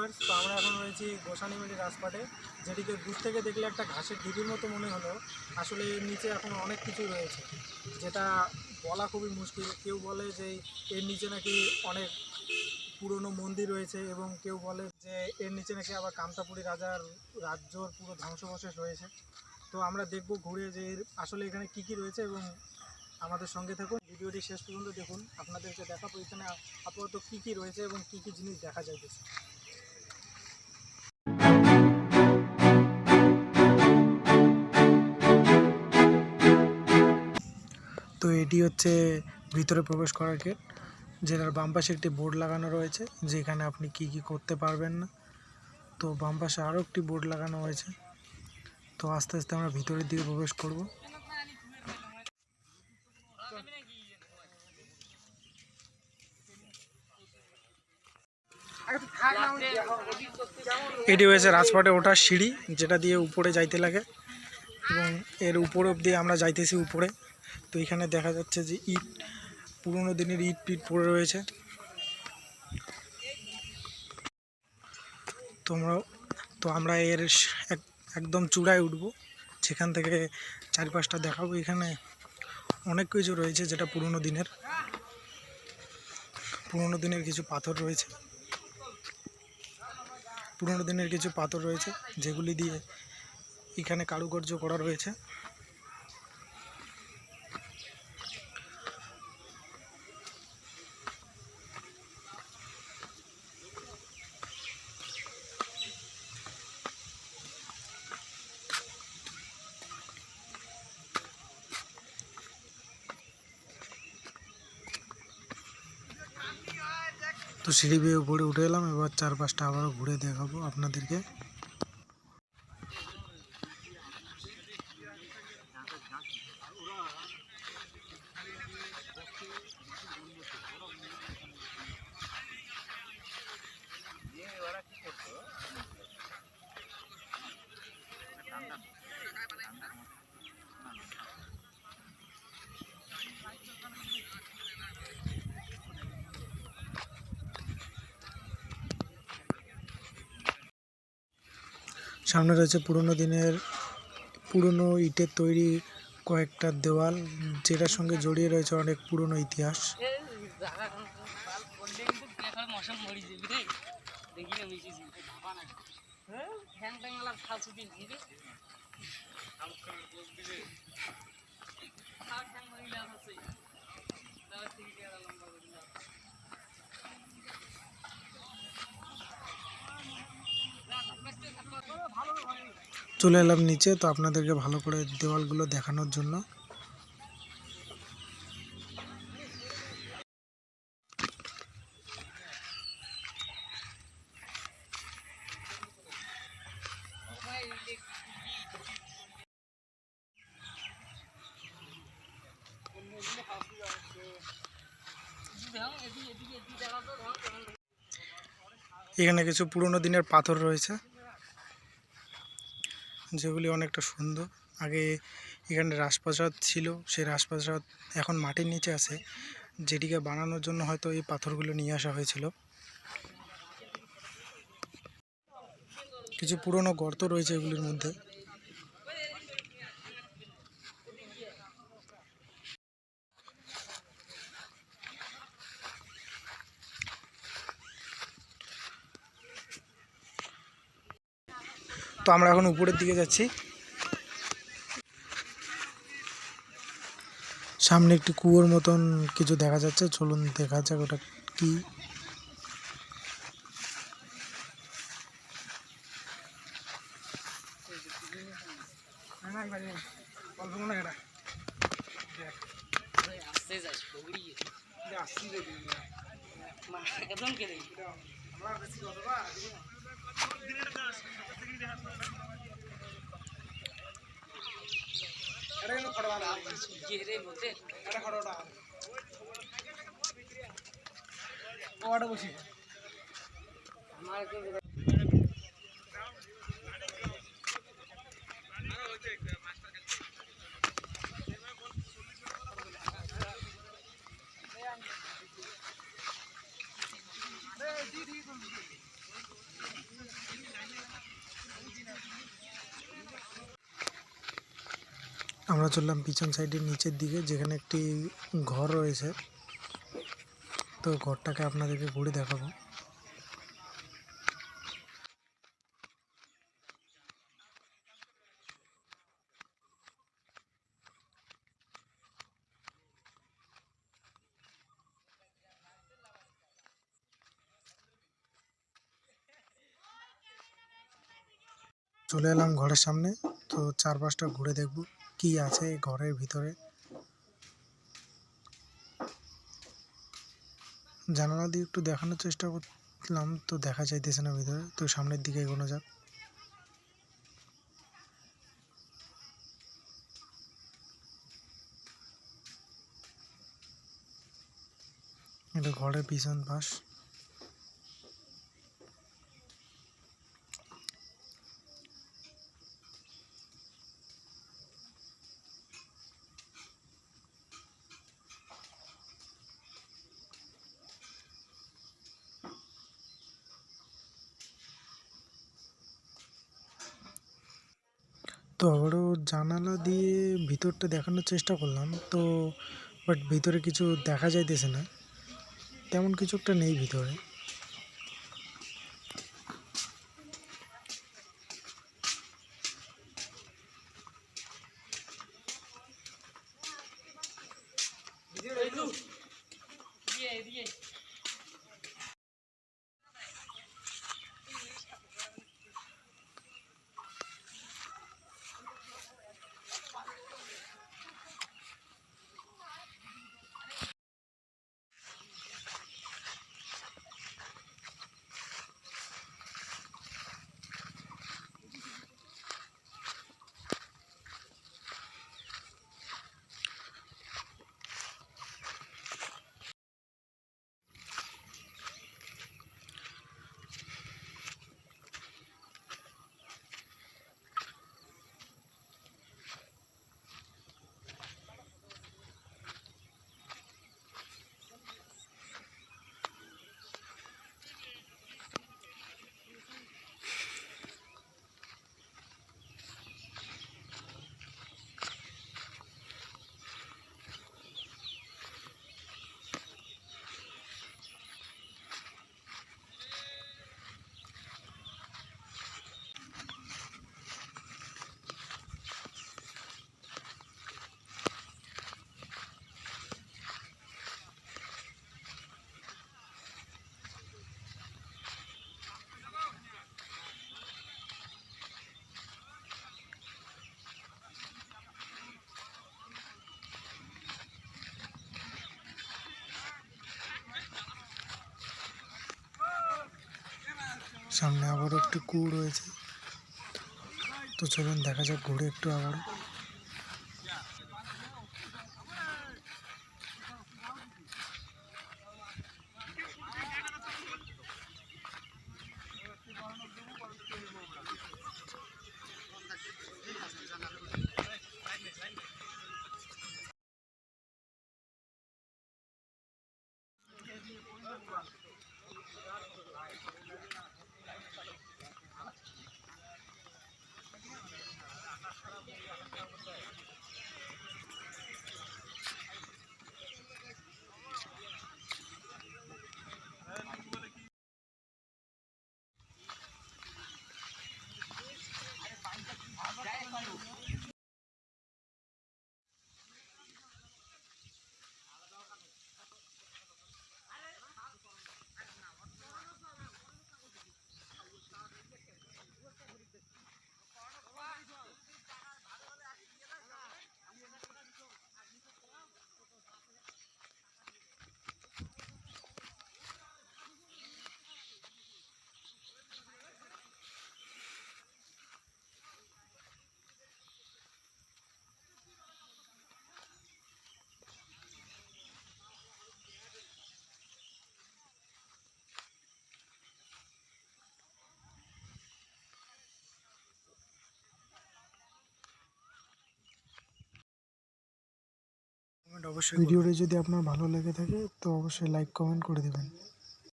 Viewers, তো আমরা এখন রয়েছি গোসানিমারি রাজপাটে, যেটিকে দূর থেকে দেখলে একটা ঘাসের ঢিবির মতো মনে হলেও আসলে এর নিচে এখন অনেক কিছু রয়েছে, যেটা বলা খুবই মুশকিল। কেউ বলে যে এর নিচে নাকি অনেক পুরনো মন্দির রয়েছে, এবং কেউ বলে যে এর নিচে নাকি আবার কামতাপুরী রাজার রাজ্যর পুরো ধ্বংসাবশেষ রয়েছে। তো আমরা দেখব ঘুরে যে আসলে এখানে কি কি রয়েছে, এবং আমাদের সঙ্গে থাকুন, ভিডিওটি শেষ পর্যন্ত দেখুন। আপনাদেরকে দেখাবো এখানে আপাতত কী কী রয়েছে এবং কী কী জিনিস দেখা যাইতেছে। তো এটি হচ্ছে ভিতরে প্রবেশ করার গেট, যেটার বাম পাশে একটি বোর্ড লাগানো রয়েছে যেখানে আপনি কি কি করতে পারবেন না। তো বাম পাশে আরও একটি বোর্ড লাগানো হয়েছে। তো আস্তে আস্তে আমরা ভিতরের দিকে প্রবেশ করব। এটি হয়েছে রাজপাটে ওঠার সিঁড়ি, যেটা দিয়ে উপরে যাইতে লাগে, এবং এর উপর অবধি আমরা যাইতেছি উপরে। তো এখানে দেখা যাচ্ছে যে ইট, পুরোনো দিনের ইট টিট পড়ে রয়েছে। তো আমরা এর একদম চূড়ায় উঠব, যেখান থেকে চারপাশটা দেখাবো। এখানে অনেক কিছু রয়েছে যেটা পুরোনো দিনের কিছু পাথর রয়েছে, যেগুলি দিয়ে এখানে কারুকার্য করা রয়েছে। তো সিঁড়ি বেয়ে উপরে উঠে এলাম, এবার চারপাশটা আবারও ঘুরে দেখাবো আপনাদেরকে। সামনে রয়েছে পুরনো ইটের তৈরি কয়েকটা দেওয়াল, যেটার সঙ্গে জড়িয়ে রয়েছে অনেক পুরনো ইতিহাস। চলে এলাম নিচে, তো আপনাদেরকে ভালো করে দেওয়ালগুলো দেখানোর জন্য। এখানে কিছু পুরনো দিনের পাথর রয়েছে, যেগুলি অনেকটা সুন্দর। আগে এখানে রাজপ্রাসাদ ছিল, সেই রাজপ্রাসাদ এখন মাটির নিচে আছে, যেটিকে বানানোর জন্য হয়তো এই পাথরগুলো নিয়ে আসা হয়েছিল। কিছু পুরনো গর্ত রয়েছে এগুলির মধ্যে। তো আমরা এখন উপরের দিকে যাচ্ছি। সামনে একটি কুয়োর মতন কিছু দেখা যাচ্ছে, চলুন দেখা যাক ওটা কি। আমরা চললাম পিছন সাইডের নিচের দিকে, যেখানে একটি ঘর রয়েছে। তো ঘরটাকে আপনাদেরকে ঘুরে দেখাবো। চলে এলাম ঘরের সামনে। তো চারপাশটা ঘুরে দেখব কি আছে ঘরের ভিতরে। জানালা দিয়ে একটু দেখানোর চেষ্টা করলাম, তো দেখা যাইতেছে না ভিতরে। তো সামনের দিকে এগোনো যাক। এটা ঘরের পিছন পাশ। তো আবারও জানালা দিয়ে ভিতরটা দেখানোর চেষ্টা করলাম, তো বাট ভিতরে কিছু দেখা যাইতেছে না, তেমন কিছু একটা নেই ভিতরে। সামনে আবারও একটি কুয়ো রয়েছে। তো চলুন দেখা যাক ঘুরে একটু আবারও। অবশ্যই ভিডিওটি যদি আপনার ভালো লেগে থাকে তো অবশ্যই লাইক কমেন্ট করে দেবেন।